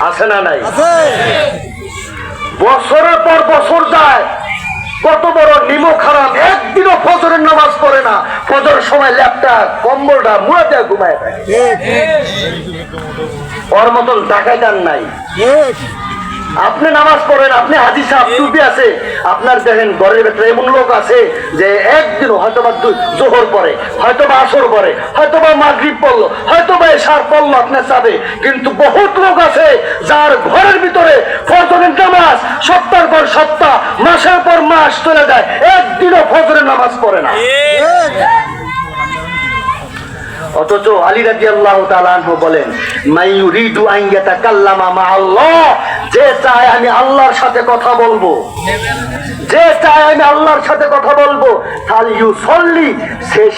আছে না নাই? বছরের পর বছর যায়, কত বড় নিমক হারাম, একদিনও ফজরের নামাজ পড়ে না। ফজরের সময় ল্যাপটা কম্বলটা মুড়ে দেয়, ঘুমায় থাকে। ওর মতন ডাকাইদার নাই। আপনি নামাজ পড়েন, আপনি হাজি সাহেব টুপি আছে, আপনার দেখেন ঘরের ভেতরে এমন লোক আছে যে একদিন হয়তোবা জোহর পরে, হয়তোবা আসর পরে, হয়তোবা মাগরিব পড়লো, হয়তোবা এশার পড়লো আপনার সাথে, কিন্তু বহুত লোক আছে যার ঘরের ভিতরে ফজরের নামাজ সপ্তাহের পর সপ্তাহ, মাসের পর মাস চলে যায়, একদিনও ফজরের নামাজ পড়ে না। অথচ আলী রাদিয়াল্লাহু তাআলা আনহু বলেন, মাই ইউরিদু আন ইয়াতাকাল্লামা মা আল্লাহ, যে চায় আমি আল্লাহর সাথে কথা বলবো, যে চায় আমি আল্লাহর সাথে কথা বলবো, ফাল ইউসাল্লি,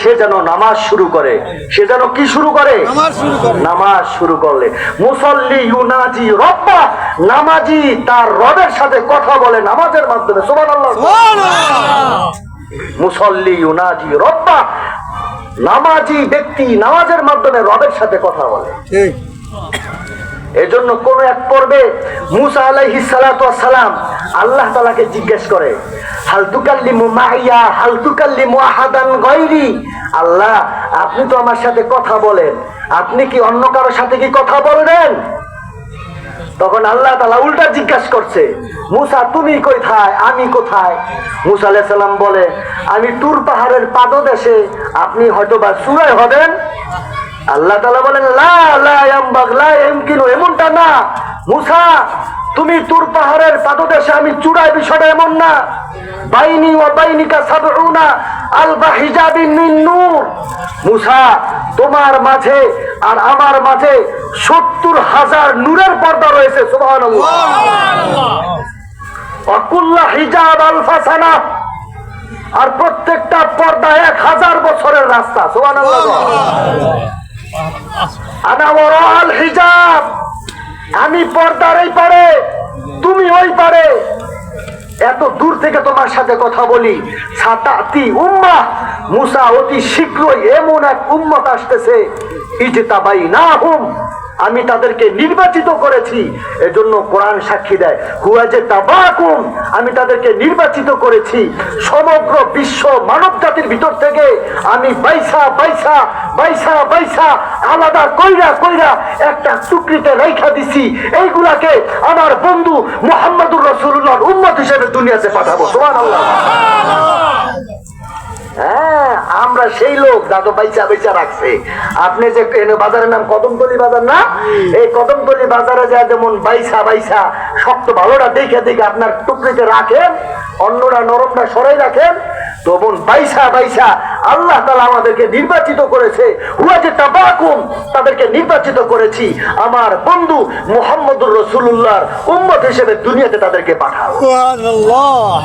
সে যেন নামাজ শুরু করে। সে যেন কি শুরু করে? নামাজ শুরু করলে। মুসাল্লি ইউনাজি রব্বা, নামাজি তার রবের সাথে কথা বলে নামাজের মাধ্যমে। সুবহানাল্লাহ, মুসাল্লি ইউনাজি রব্বা, নামাজি ব্যক্তি নামাজের মাধ্যমে রবের সাথে কথা বলে। এজন্য কোন এক পর্বে মুসা আলাইহিস সালাতু ওয়াস সালাম আল্লাহ তাআলাকে জিজ্ঞেস করে, হাল তুকাল্লিমু মাইয়া হাল তুকাল্লিমু আহাদান গায়রি, আল্লাহ আপনি তো আমার সাথে কথা বলেন, আপনি কি অন্য কারোর সাথে কি কথা বলবেন? তখন আল্লাহ তাআলা উল্টা জিজ্ঞাসা করছে, মুসা তুমি কোথায়, আমি কোথায়? মুসা আলাইহিস সালাম বলে, আমি তুর পাহাড়ের পাদদেশে, আপনি হয়তোবা চূড়ায় হবেন। আল্লাহ তাআলা বলেন, লা লা ইয়ামবাগ লা ইয়ামকিনু, এমনটা না মুসা, তুমি তুর পাহাড়ের পাদদেশে, আমি চূড়ায়, বিষয়টা এমন না। বাইনি ওয়া বাইনিকা সাবউনা আলফা হিজাবিন মিন নূর, মুসা তোমার মাঝে আর আমার মাঝে ৭০,০০০ নূরের পর্দা রয়েছে। সুবহানাল্লাহ, ওয়া কুল্লু হিজাব আলফা সানা, আর প্রত্যেকটা পর্দা ১,০০০ বছরের রাস্তা। সুবহানাল্লাহ, আনা ওয়ারাল হিজাব, আমি পর্দার এই পারে, তুমি ওই পারে, এত দূর থেকে তোমার সাথে কথা বলি। সাতাতি উম্মাহ, মুসা অতি শীঘ্রই এমন এক উম্মত আসতেছে, ইজতাবাইনাহুম, আমি তাদেরকে নির্বাচিত করেছি। এজন্য কোরআন সাক্ষী দেয়, হুয়াজতাবাকুম, আমি তাদেরকে নির্বাচিত করেছি। সমগ্র বিশ্ব মানব জাতির ভিতর থেকে আমি বাইসা বাইসা বাইসা বাইসা আলাদা কইরা কইরা একটা টুকরিতে রাইখা দিছি, এইগুলাকে আমার বন্ধু মুহাম্মদুর রাসূলুল্লাহর উম্মত হিসেবে দুনিয়াতে পাঠাবো। সুবহানাল্লাহ। হ্যাঁ, আমরা সেই লোক দাদু বাইচা বাইচা রাখছে। আপনি যে বাজারের নাম কদমতলি বাজার না, এই কদমতলি বাজারে যা যেমন বাইসা বাইসা শক্ত ভালোটা দেখে দেখে আপনার টুকরিতে রাখেন, অন্যরা নরমটা সরাই রাখেন, তখন বাইসা বাইসা আল্লাহ তাআলা আমাদেরকে নির্বাচিত করেছে। হুয়াজতাবাকুম, তাদেরকে নির্বাচিত করেছি আমার বন্ধু মুহাম্মদুর রাসূলুল্লাহর উম্মত হিসেবে দুনিয়াতে তাদেরকে পাঠাবো। সুবহানাল্লাহ।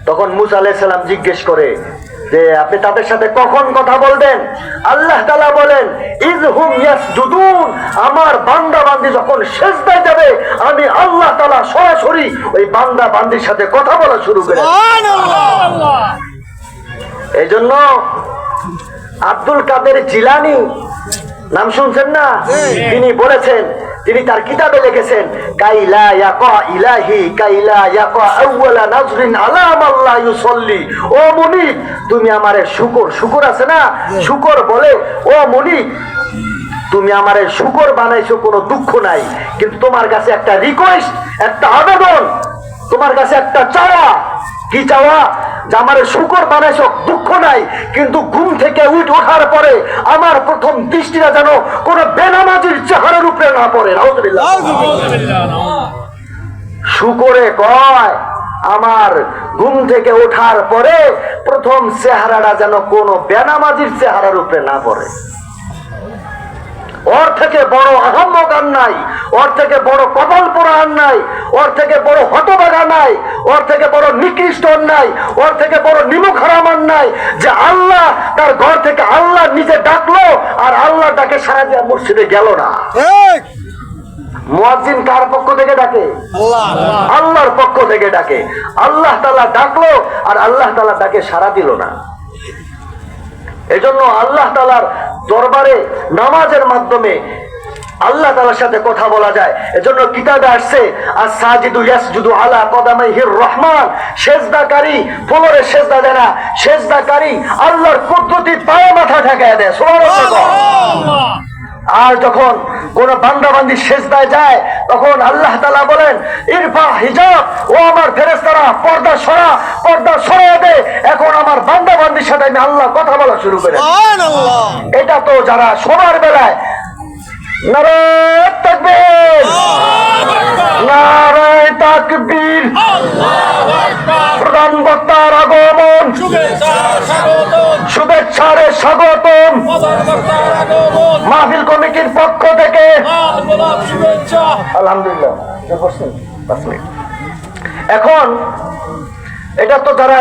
তখন মুসা আলাইহিস সালাম জিজ্ঞেস করে যে আপনি তাদের সাথে কখন কথা বলবেন? আল্লাহ তাআলা বলেন, ইযহুম ইয়াসজুদুন, আমার বান্দা বান্দি যখন সিজদায় যাবে, আমি আল্লাহ তাআলা সরাসরি ওই বান্দা বান্দির সাথে কথা বলা শুরু করে। সুবহানাল্লাহ। এইজন্য আব্দুল কাদের জিলানী নাম শুনছেন না? তিনি বলেছেন, তিনি তার কিতাবে লিখেছেন, কাইলা ইয়াকা ইলাহি কাইলা ইয়াকা আউয়ালা নাজরিন আলা মাল্লা ইউসাল্লি, ও মুনিব তুমি আমারে শুকর, শুকর আছে না, শুকর বলে, ও মুনিব তুমি আমারে শুকর বানাইছো, কোনো দুঃখ নাই, কিন্তু তোমার কাছে একটা রিকোয়েস্ট, একটা আবেদন, তোমার কাছে একটা চাওয়া। কি চাওয়া? যে আমার শুকর বানাইছো, দুঃখ নাই, কিন্তু ঘুম থেকে ওঠার পরে আমার প্রথম দৃষ্টিটা যেন কোন বেনামাজির চেহারার উপরে না পড়ে। নাউযুবিল্লাহ। শুকরে কয় আমার ঘুম থেকে ওঠার পরে প্রথম চেহারাটা যেন কোন বেনামাজির চেহারার উপরে না পড়ে। ওর থেকে বড় আহম্মক আর নাই, ওর থেকে বড় কপাল পোড়া আর নাই, ওর থেকে বড় হতভাগা নাই, ওর থেকে বড় নিকৃষ্ট নাই, ওর থেকে বড় নিমুখ হারাম আর নাই, যে আল্লাহ তার ঘর থেকে আল্লাহ নিজে ডাকলো আর আল্লাহ তাকে সারা দিয়ে মসজিদে গেল না। মুয়াজ্জিন কার পক্ষ থেকে ডাকে? আল্লাহর পক্ষ থেকে ডাকে। আল্লাহ তাআলা ডাকলো আর আল্লাহ তাআলা তাকে সাড়া দিল না। এজন্য আল্লাহ তাআলার দরবারে নামাজের মাধ্যমে আল্লাহ তাআলার সাথে কথা বলা যায়। এজন্য কিতাবে আসছে as-সাজিদু ইয়াসজুদু আলা কদামাইহির রহমান, সেজদাকারী ফ্লোরে সেজদা দেয় না, সেজদাকারী আল্লাহর কুদরতি পায়ে মাথা ঠেকায় দেয়। সুবহানাল্লাহ। আর যখন কোন বান্দা বান্দি সেজদায় যায় তখন আল্লাহ তাআলা বলেন ইরফা হিজাব, ও আমার ফেরেশতারা পর্দা সরিয়ে দে, এখন আমার বান্দা বান্দির সাথে আমি আল্লাহ কথা বলা শুরু করে। সুবহানাল্লাহ। এটা তো যারা সবার বেলায় নারায়ে তাকবীর, নারায়ে তাকবীর, প্রধান বক্তার আগমন, শুভেচ্ছার স্বাগতম, মাহফিল কমিটির পক্ষ থেকে আলহামদুলিল্লাহ। এখন এটা তো যারা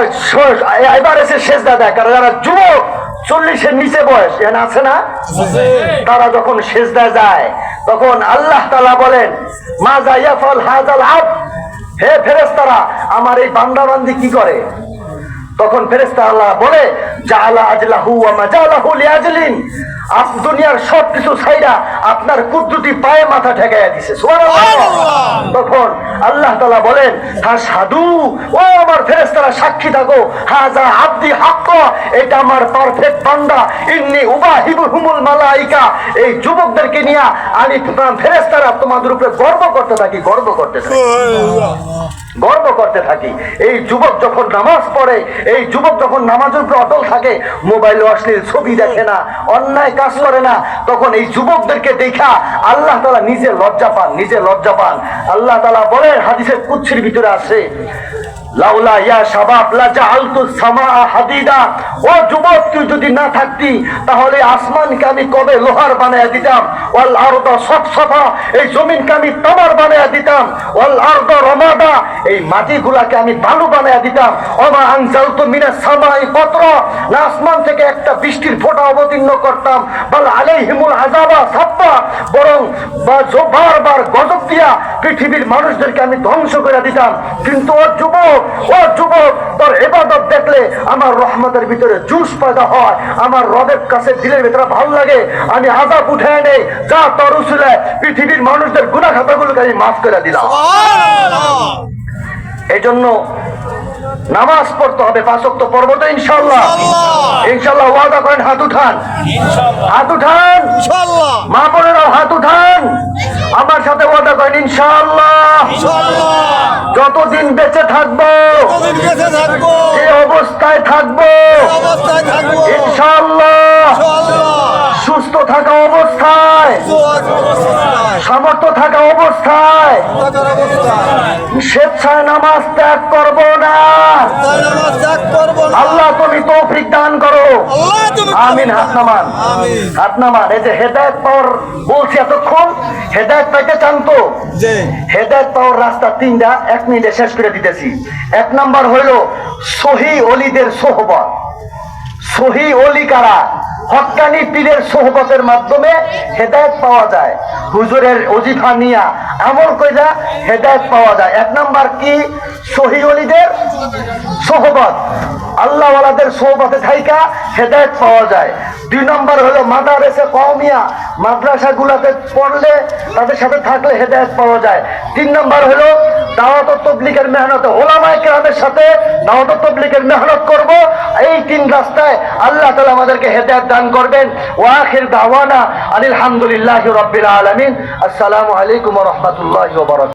এবার এসে সেজদা দেয়, কারণ যারা যুবক 40-এর নিচে বয়স এখানে আছে না, তারা যখন সেজদা যায় তখন আল্লাহ তাআলা বলেন মাজা ইয়াফাল হাযাল আবদ, হে ফেরেশতারা আমার এই বান্দা বান্দি কি করে? তখন ফেরেশতা আল্লাহ বলে জাআলা আজলাহু ওয়া মাজালাহু লিআজলিন, দুনিয়ার সবকিছু ছাইরা আপনার কুদরতি পায়ে মাথা ঠেকাইয়া দিছে। সুবহানাল্লাহ। তখন আল্লাহ তাআলা বলেন তাশহাদু, ও আমার ফেরেশতারা সাক্ষী থাকো, হাযা আবদি হাক্ক, এটা আমার পারফেক্ট বান্দা, ইন্নী উবাহিবুহুমুল মালাইকা, এই যুবকদেরকে নিয়ে আমি ফেরেশতারা তোমাদের উপরে গর্ব করতে থাকি। এই যুবক যখন নামাজ পড়ে, এই যুবক যখন নামাজের উপরে অটল থাকে, মোবাইলে অশ্লীল ছবি দেখে না, অন্যায় কাজ করে না, তখন এই যুবকদেরকে দেখা আল্লাহ তাআলা নিজে লজ্জা পান। আল্লাহ তাআলা বলেন হাদিসের কুদসির ভিতরে আছে লাউলা ইয়া শাবাব লা জাআলতু সামাআ হাদিদা, ও যুবক তুই যদি না থাকতি তাহলে আসমানকে আমি কবে লোহার বানায়া দিতাম, ওয়াল আরদা সফসফা, এই জমিনকে আমি তামার বানায়া দিতাম, ওয়াল আরদা রমাদা, এই মাটিগুলাকে আমি বালু বানায়া দিতাম, ওমা আনজালতু মিনাস সামাই কতরা, না আসমান থেকে একটা বৃষ্টির ফোঁটা অবতীর্ণ করতাম, বাল আলাইহিমুল আযাবা সাফা, বরং বারবার গজব দিয়া পৃথিবীর মানুষদেরকে আমি ধ্বংস করে দিতাম। কিন্তু ও যুবক, তোর ইবাদত দেখলে আমার রহমতের ভিতরে জুস পয়দা হয়, আমার রবের কাছে দিলের ভিতরে ভালো লাগে, আমি আযাব উঠায় নেই, যা তোর উসিলে পৃথিবীর মানুষদের গুনাহ খাতাগুলোকে আমি মাফ করে দিলাম। এই জন্য নামাজ পড়তে হবে, 5 ওয়াক্ত পড়ব তো ইনশাআল্লাহ। ওয়াদা করেন, হাত উঠান, মা বোনেরা হাত উঠান, আমার সাথে ওয়াদা করেন ইনশাআল্লাহ। যতদিন বেঁচে থাকবো, যে অবস্থায় থাকবো ইনশাআল্লাহ, সুস্থ থাকা অবস্থায়, সামর্থ্য থাকা অবস্থায় স্বেচ্ছায় নামাজ ত্যাগ করব না। আল্লাহ তুমি তৌফিক দান করো, আমিন। হাত নামান। এই যে হেদায়েত পাওয়ার বলছি এতক্ষণ, হেদায়েত পাইতে চান তো? হেদায়েত পাওয়ার রাস্তা 3টা, 1 মিনিটে শেষ করে দিতেছি। 1 নাম্বার হইল সহিহ ওলিদের সোহবত। সহিহ ওলি কারা? হক্কানি পীরের সোহবতের মাধ্যমে হেদায়েত পাওয়া যায়। হুজুরের ওজিফা নিয়া আমল কইরা হেদায়েত পাওয়া যায়। 1 নাম্বার কি? সহিহ ওলিদের সোহবত, আল্লাহ ওয়ালাদের সোহবতে থাইকা হেদায়েত পাওয়া যায়। 2 নাম্বার হলো মাদারেসে কওমিয়া, মাদ্রাসাগুলোতে পড়লে তাদের সাথে থাকলে হেদায়েত পাওয়া যায়। 3 নাম্বার হলো দাওয়াত ও তাবলীগের মেহনত, উলামায়ে কেরামের সাথে দাওয়াত ও তাবলীগের মেহনত করব। এই 3 রাস্তায় আল্লাহ তাআলা আমাদেরকে হেদায়েত দান করবেন। ওয়া আখির দাওয়ানা আলহামদুলিল্লাহি রাব্বিল আলামিন। আসসালামু আলাইকুম ওয়া রাহমাতুল্লাহি ওয়া বারাকাতুহু।